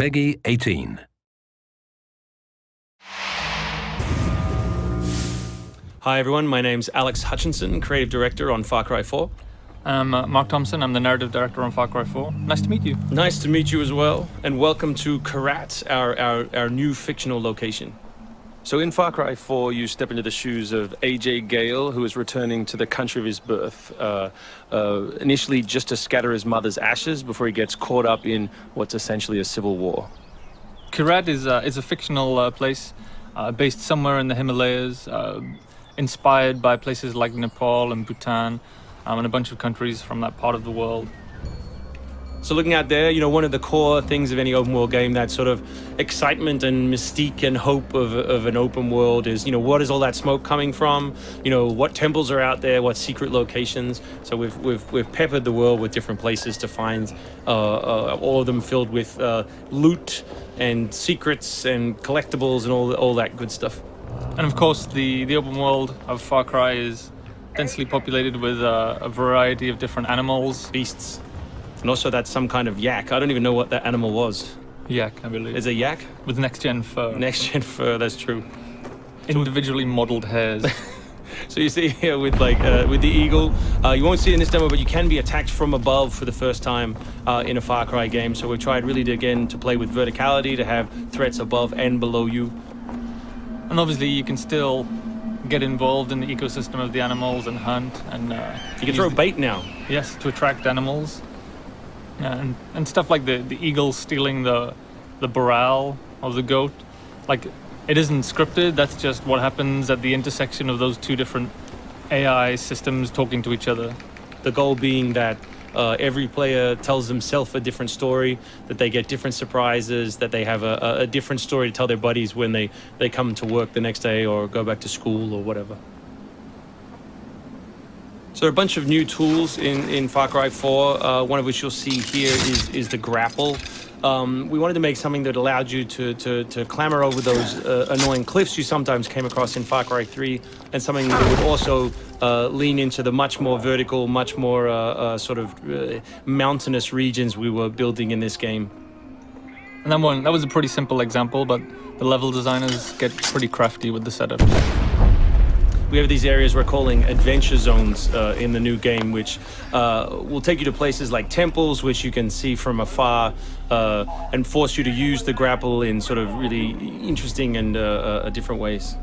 PEGI 18. Hi everyone, my name's Alex Hutchinson, Creative Director on Far Cry 4. I'm Mark Thompson, I'm the Narrative Director on Far Cry 4. Nice to meet you. Nice to meet you as well, and welcome to Kyrat, our new fictional location. So in Far Cry 4, you step into the shoes of AJ Gale, who is returning to the country of his birth, initially just to scatter his mother's ashes before he gets caught up in what's essentially a civil war. Kyrat is a fictional place based somewhere in the Himalayas, inspired by places like Nepal and Bhutan, and a bunch of countries from that part of the world. So looking out there, one of the core things of any open world game, that sort of excitement and mystique and hope of an open world is, what is all that smoke coming from? What temples are out there? What secret locations? So we've peppered the world with different places to find, all of them filled with loot and secrets and collectibles and all that good stuff. And of course, the open world of Far Cry is densely populated with a variety of different animals, beasts. And also that's some kind of yak. I don't even know what that animal was. Yak, I believe. Is it a yak? With next-gen fur. Next-gen fur, that's true. Individually modeled hairs. So you see here with the eagle, you won't see it in this demo, but you can be attacked from above for the first time in a Far Cry game. So we've tried really to play with verticality, to have threats above and below you. And obviously you can still get involved in the ecosystem of the animals and hunt, and you can throw bait now. Yes, to attract animals. And stuff like the eagle stealing the morale of the goat. Like, it isn't scripted, that's just what happens at the intersection of those two different AI systems talking to each other. The goal being that every player tells himself a different story, that they get different surprises, that they have a different story to tell their buddies when they come to work the next day or go back to school or whatever. So there are a bunch of new tools in Far Cry 4, one of which you'll see here is the grapple. We wanted to make something that allowed you to clamber over those annoying cliffs you sometimes came across in Far Cry 3, and something that would also lean into the much more vertical, much more mountainous regions we were building in this game. And that was a pretty simple example, but the level designers get pretty crafty with the setup. We have these areas we're calling adventure zones in the new game, which will take you to places like temples, which you can see from afar, and force you to use the grapple in sort of really interesting and different ways.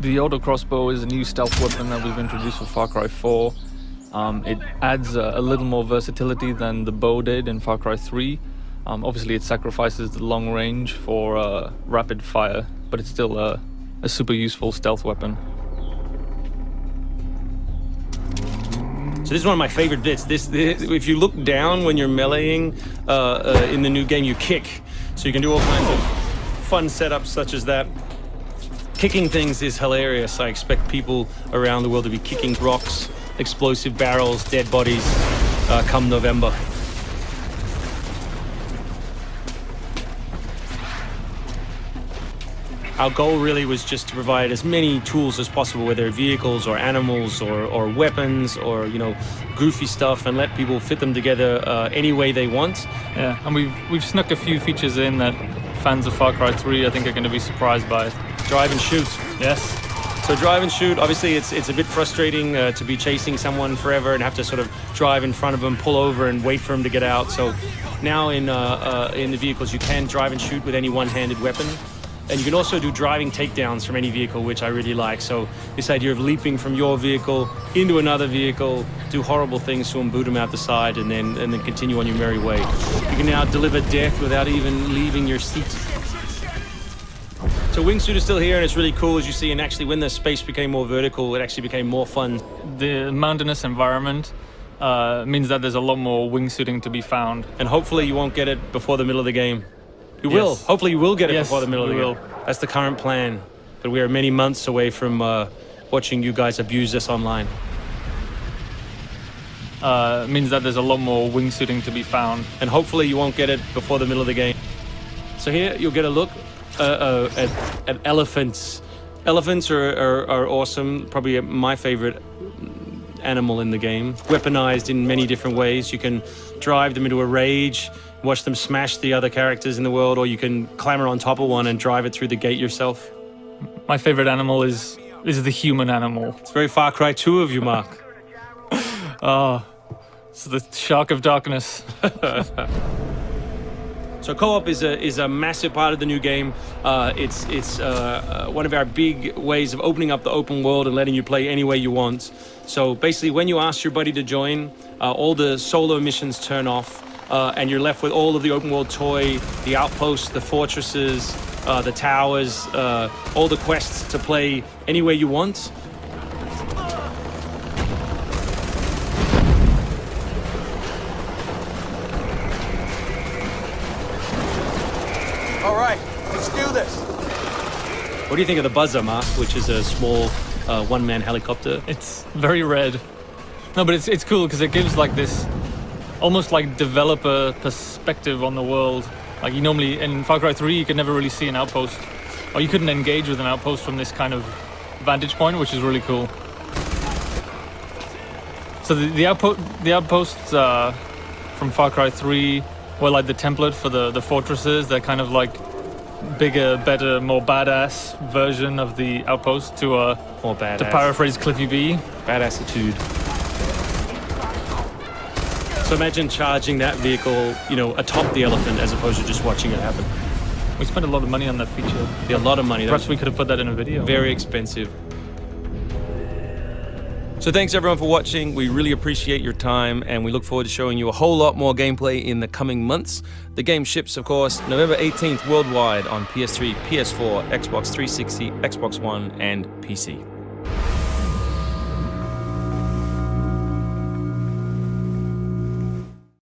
The auto crossbow is a new stealth weapon that we've introduced for Far Cry 4. It adds a little more versatility than the bow did in Far Cry 3. Obviously it sacrifices the long range for rapid fire, but it's still a super useful stealth weapon. So this is one of my favorite bits. If you look down when you're meleeing in the new game, you kick. So you can do all kinds of fun setups such as that. Kicking things is hilarious. I expect people around the world to be kicking rocks, explosive barrels, dead bodies, come November. Our goal really was just to provide as many tools as possible, whether vehicles or animals or weapons or goofy stuff, and let people fit them together any way they want. Yeah, and we've snuck a few features in that fans of Far Cry 3 I think are going to be surprised by. Drive and shoot. Yes. So drive and shoot, obviously it's a bit frustrating to be chasing someone forever and have to sort of drive in front of them, pull over and wait for them to get out. So now in the vehicles you can drive and shoot with any one-handed weapon. And you can also do driving takedowns from any vehicle, which I really like. So this idea of leaping from your vehicle into another vehicle, do horrible things to them, boot them out the side, and then continue on your merry way. You can now deliver death without even leaving your seat. So Wingsuit is still here, and it's really cool, as you see, and actually when the space became more vertical, it actually became more fun. The mountainous environment means that there's a lot more wingsuiting to be found. And hopefully you won't get it before the middle of the game. You will. Hopefully you will get it before the middle of the game. That's the current plan. But we are many months away from watching you guys abuse us online. Means that there's a lot more wingsuiting to be found. And hopefully you won't get it before the middle of the game. So here you'll get a look at elephants. Elephants are awesome. Probably my favorite animal in the game. Weaponized in many different ways. You can drive them into a rage, watch them smash the other characters in the world, or you can clamber on top of one and drive it through the gate yourself. My favorite animal is the human animal. It's very Far Cry 2 of you, Mark. It's the Shark of Darkness. So co-op is a massive part of the new game. It's one of our big ways of opening up the open world and letting you play any way you want. So basically, when you ask your buddy to join, all the solo missions turn off, and you're left with all of the open world toy, the outposts, the fortresses, the towers, all the quests to play any way you want. All right, let's do this. What do you think of the Buzzer, Mark, which is a small one-man helicopter? It's very red. No, but it's cool because it gives like this almost like developer perspective on the world. Like you normally in Far Cry 3 you could never really see an outpost, or you couldn't engage with an outpost from this kind of vantage point, which is really cool. So the outposts from Far Cry 3 were like the template for the fortresses. They're kind of like bigger, better, more badass version of the outpost to More badass. to paraphrase Cliffy B. Badassitude. So imagine charging that vehicle, atop the elephant as opposed to just watching it happen. We spent a lot of money on that feature. A lot of money. Perhaps we could have put that in a video. Very expensive. So thanks everyone for watching. We really appreciate your time, and we look forward to showing you a whole lot more gameplay in the coming months. The game ships, of course, November 18th worldwide on PS3, PS4, Xbox 360, Xbox One, and PC.